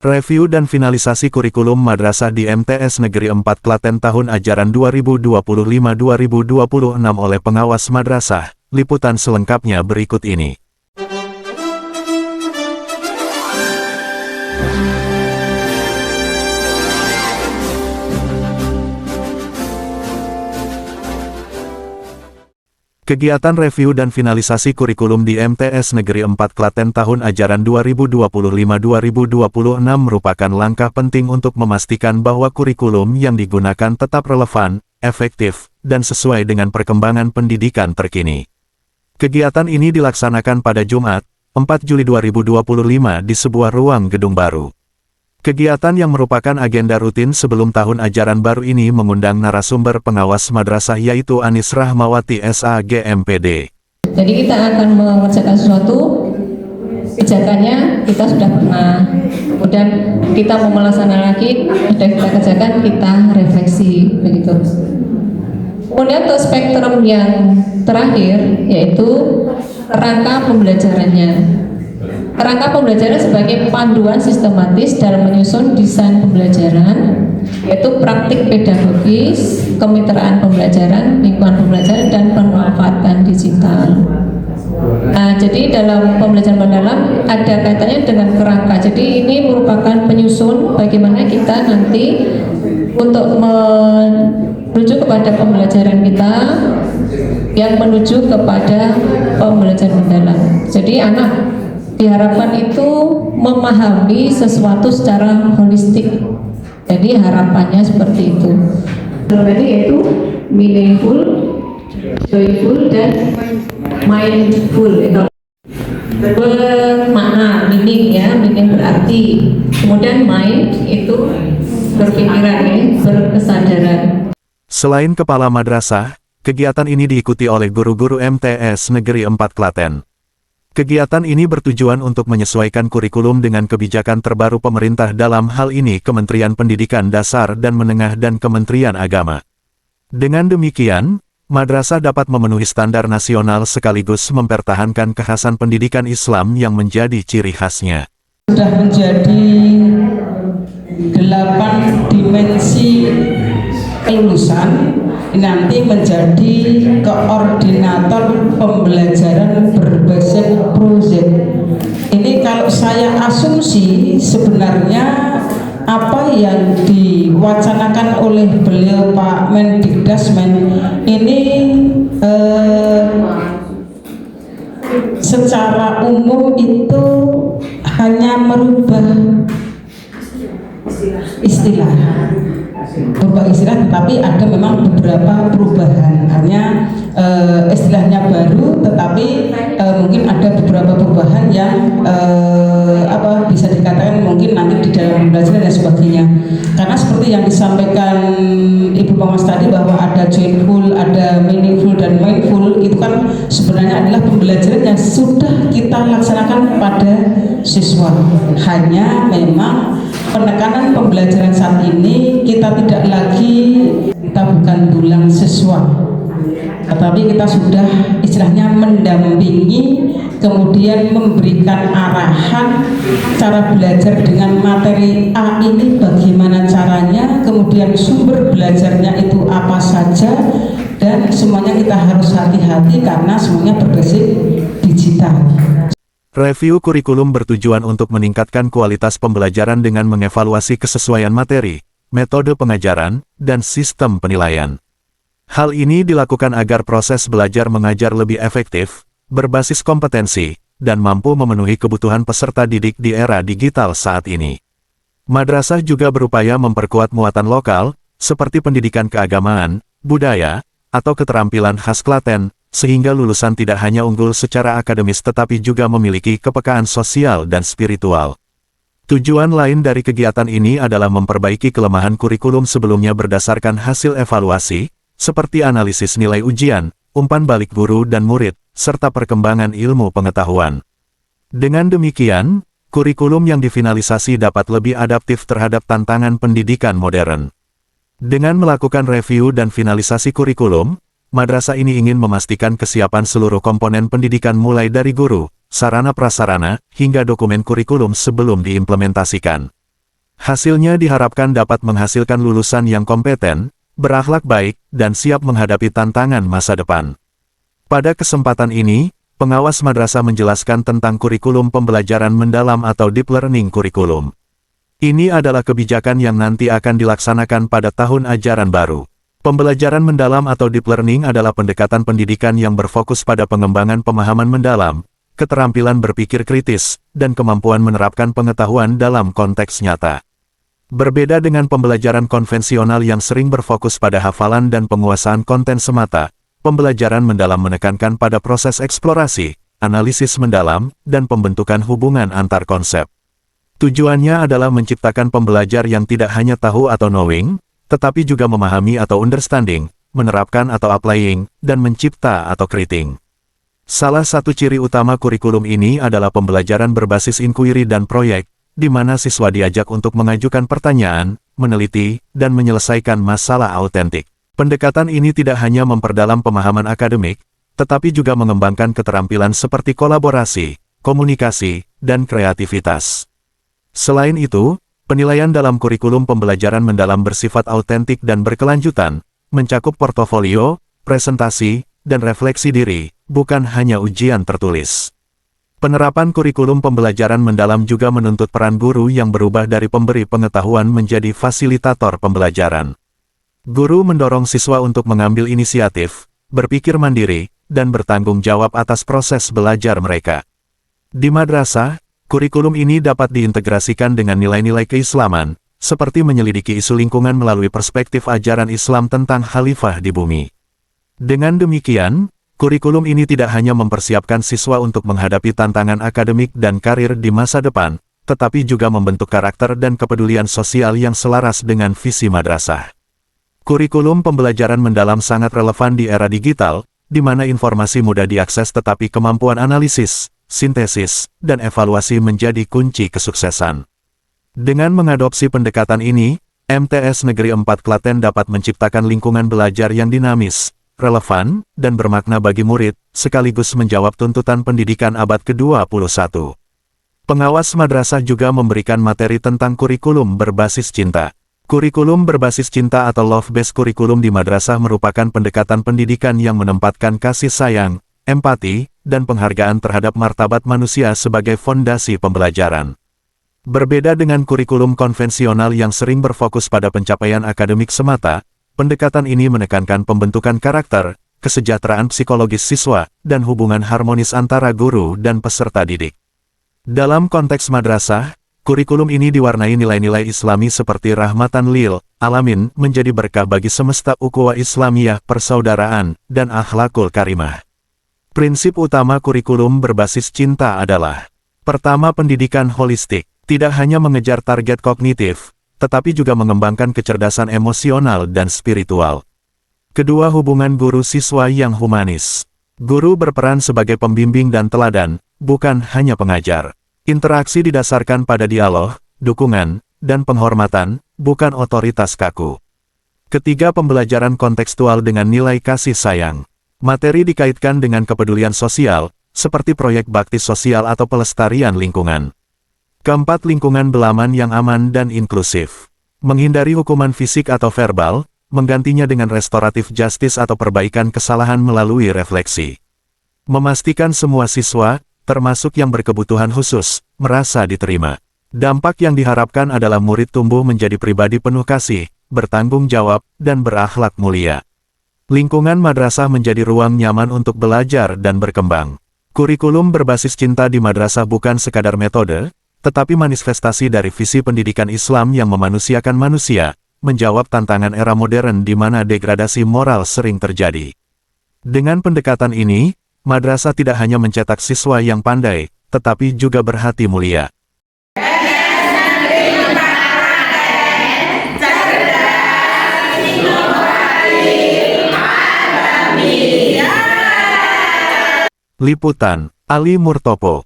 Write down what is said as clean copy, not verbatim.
Review dan finalisasi kurikulum madrasah di MTS Negeri 4 Klaten tahun ajaran 2025-2026 oleh pengawas madrasah. Liputan selengkapnya berikut ini. Kegiatan review dan finalisasi kurikulum di MTS Negeri 4 Klaten tahun ajaran 2025-2026 merupakan langkah penting untuk memastikan bahwa kurikulum yang digunakan tetap relevan, efektif, dan sesuai dengan perkembangan pendidikan terkini. Kegiatan ini dilaksanakan pada Jumat, 4 Juli 2025 di sebuah ruang gedung baru. Kegiatan yang merupakan agenda rutin sebelum tahun ajaran baru ini mengundang narasumber pengawas madrasah yaitu Anis Rahmawati SAG MPD. Jadi kita akan mengerjakan sesuatu, kebijakannya kita sudah pernah, kemudian kita mau melaksanakan lagi, sudah kita kerjakan, kita refleksi, begitu. Kemudian untuk spektrum yang terakhir yaitu rangka pembelajarannya. Kerangka pembelajaran sebagai panduan sistematis dalam menyusun desain pembelajaran, yaitu praktik pedagogis, kemitraan pembelajaran, lingkungan pembelajaran, dan pemanfaatan digital. Nah, jadi dalam pembelajaran mendalam ada kaitannya dengan kerangka. Jadi ini merupakan penyusun bagaimana kita nanti untuk menuju kepada pembelajaran kita yang menuju kepada pembelajaran mendalam. Jadi anak diharapkan itu memahami sesuatu secara holistik. Jadi harapannya seperti itu. Tadi yaitu meaningful, joyful, dan mindful. Bermakna, meaning ya, meaning berarti. Kemudian mind itu berpikiran ya, berkesadaran. Selain kepala madrasah, kegiatan ini diikuti oleh guru-guru MTS Negeri 4 Klaten. Kegiatan ini bertujuan untuk menyesuaikan kurikulum dengan kebijakan terbaru pemerintah, dalam hal ini Kementerian Pendidikan Dasar dan Menengah dan Kementerian Agama. Dengan demikian, madrasah dapat memenuhi standar nasional sekaligus mempertahankan kekhasan pendidikan Islam yang menjadi ciri khasnya. Sudah menjadi 8 dimensi kelulusan, nanti menjadi koordinator pembelajaran berbasis proyek. Ini kalau saya asumsi sebenarnya apa yang diwacanakan oleh beliau Pak Mendikdasmen ini secara umum itu hanya merubah istilah, tetapi ada memang beberapa perubahan. Artinya istilahnya baru, tetapi mungkin ada beberapa perubahan yang bisa dikatakan mungkin nanti di dalam pembelajaran dan sebagainya. Karena seperti yang disampaikan Ibu Pengawas tadi bahwa ada joyful, ada meaningful, dan mindful, itu kan sebenarnya adalah pembelajaran yang sudah kita laksanakan pada siswa. Hanya memang penekanan pembelajaran saat ini kita tidak lagi, kita bukan tulang siswa, tetapi kita sudah istilahnya mendampingi, kemudian memberikan arahan cara belajar dengan materi A ini bagaimana caranya, kemudian sumber belajarnya itu apa saja, dan semuanya kita harus hati-hati karena semuanya berbasis digital. Review kurikulum bertujuan untuk meningkatkan kualitas pembelajaran dengan mengevaluasi kesesuaian materi, metode pengajaran, dan sistem penilaian. Hal ini dilakukan agar proses belajar mengajar lebih efektif, berbasis kompetensi, dan mampu memenuhi kebutuhan peserta didik di era digital saat ini. Madrasah juga berupaya memperkuat muatan lokal, seperti pendidikan keagamaan, budaya, atau keterampilan khas Klaten, sehingga lulusan tidak hanya unggul secara akademis tetapi juga memiliki kepekaan sosial dan spiritual. Tujuan lain dari kegiatan ini adalah memperbaiki kelemahan kurikulum sebelumnya berdasarkan hasil evaluasi, seperti analisis nilai ujian, umpan balik guru dan murid, serta perkembangan ilmu pengetahuan. Dengan demikian, kurikulum yang difinalisasi dapat lebih adaptif terhadap tantangan pendidikan modern. Dengan melakukan review dan finalisasi kurikulum, madrasah ini ingin memastikan kesiapan seluruh komponen pendidikan mulai dari guru, sarana prasarana, hingga dokumen kurikulum sebelum diimplementasikan. Hasilnya diharapkan dapat menghasilkan lulusan yang kompeten, berakhlak baik, dan siap menghadapi tantangan masa depan. Pada kesempatan ini, pengawas madrasah menjelaskan tentang kurikulum pembelajaran mendalam atau deep learning kurikulum. Ini adalah kebijakan yang nanti akan dilaksanakan pada tahun ajaran baru. Pembelajaran mendalam atau deep learning adalah pendekatan pendidikan yang berfokus pada pengembangan pemahaman mendalam, keterampilan berpikir kritis, dan kemampuan menerapkan pengetahuan dalam konteks nyata. Berbeda dengan pembelajaran konvensional yang sering berfokus pada hafalan dan penguasaan konten semata, pembelajaran mendalam menekankan pada proses eksplorasi, analisis mendalam, dan pembentukan hubungan antar konsep. Tujuannya adalah menciptakan pembelajar yang tidak hanya tahu atau knowing, tetapi juga memahami atau understanding, menerapkan atau applying, dan mencipta atau creating. Salah satu ciri utama kurikulum ini adalah pembelajaran berbasis inquiry dan proyek, di mana siswa diajak untuk mengajukan pertanyaan, meneliti, dan menyelesaikan masalah autentik. Pendekatan ini tidak hanya memperdalam pemahaman akademik, tetapi juga mengembangkan keterampilan seperti kolaborasi, komunikasi, dan kreativitas. Selain itu, penilaian dalam kurikulum pembelajaran mendalam bersifat autentik dan berkelanjutan, mencakup portofolio, presentasi, dan refleksi diri, bukan hanya ujian tertulis. Penerapan kurikulum pembelajaran mendalam juga menuntut peran guru yang berubah dari pemberi pengetahuan menjadi fasilitator pembelajaran. Guru mendorong siswa untuk mengambil inisiatif, berpikir mandiri, dan bertanggung jawab atas proses belajar mereka. Di madrasah, kurikulum ini dapat diintegrasikan dengan nilai-nilai keislaman, seperti menyelidiki isu lingkungan melalui perspektif ajaran Islam tentang khalifah di bumi. Dengan demikian, kurikulum ini tidak hanya mempersiapkan siswa untuk menghadapi tantangan akademik dan karir di masa depan, tetapi juga membentuk karakter dan kepedulian sosial yang selaras dengan visi madrasah. Kurikulum pembelajaran mendalam sangat relevan di era digital, di mana informasi mudah diakses tetapi kemampuan analisis, sintesis, dan evaluasi menjadi kunci kesuksesan. Dengan mengadopsi pendekatan ini, MTS Negeri 4 Klaten dapat menciptakan lingkungan belajar yang dinamis, relevan, dan bermakna bagi murid, sekaligus menjawab tuntutan pendidikan abad ke-21. Pengawas madrasah juga memberikan materi tentang kurikulum berbasis cinta. Kurikulum berbasis cinta atau love-based kurikulum di madrasah merupakan pendekatan pendidikan yang menempatkan kasih sayang, empati, dan penghargaan terhadap martabat manusia sebagai fondasi pembelajaran. Berbeda dengan kurikulum konvensional yang sering berfokus pada pencapaian akademik semata, pendekatan ini menekankan pembentukan karakter, kesejahteraan psikologis siswa, dan hubungan harmonis antara guru dan peserta didik. Dalam konteks madrasah, kurikulum ini diwarnai nilai-nilai Islami seperti rahmatan lil alamin, menjadi berkah bagi semesta, ukhuwah Islamiyah, persaudaraan, dan akhlakul karimah. Prinsip utama kurikulum berbasis cinta adalah: pertama, pendidikan holistik, tidak hanya mengejar target kognitif, tetapi juga mengembangkan kecerdasan emosional dan spiritual. Kedua, hubungan guru-siswa yang humanis. Guru berperan sebagai pembimbing dan teladan, bukan hanya pengajar. Interaksi didasarkan pada dialog, dukungan, dan penghormatan, bukan otoritas kaku. Ketiga, pembelajaran kontekstual dengan nilai kasih sayang. Materi dikaitkan dengan kepedulian sosial, seperti proyek bakti sosial atau pelestarian lingkungan. Keempat, lingkungan belaman yang aman dan inklusif. Menghindari hukuman fisik atau verbal, menggantinya dengan restoratif justice atau perbaikan kesalahan melalui refleksi. Memastikan semua siswa, termasuk yang berkebutuhan khusus, merasa diterima. Dampak yang diharapkan adalah murid tumbuh menjadi pribadi penuh kasih, bertanggung jawab, dan berakhlak mulia. Lingkungan madrasah menjadi ruang nyaman untuk belajar dan berkembang. Kurikulum berbasis cinta di madrasah bukan sekadar metode, tetapi manifestasi dari visi pendidikan Islam yang memanusiakan manusia, menjawab tantangan era modern di mana degradasi moral sering terjadi. Dengan pendekatan ini, madrasah tidak hanya mencetak siswa yang pandai, tetapi juga berhati mulia. Liputan, Ali Murtopo.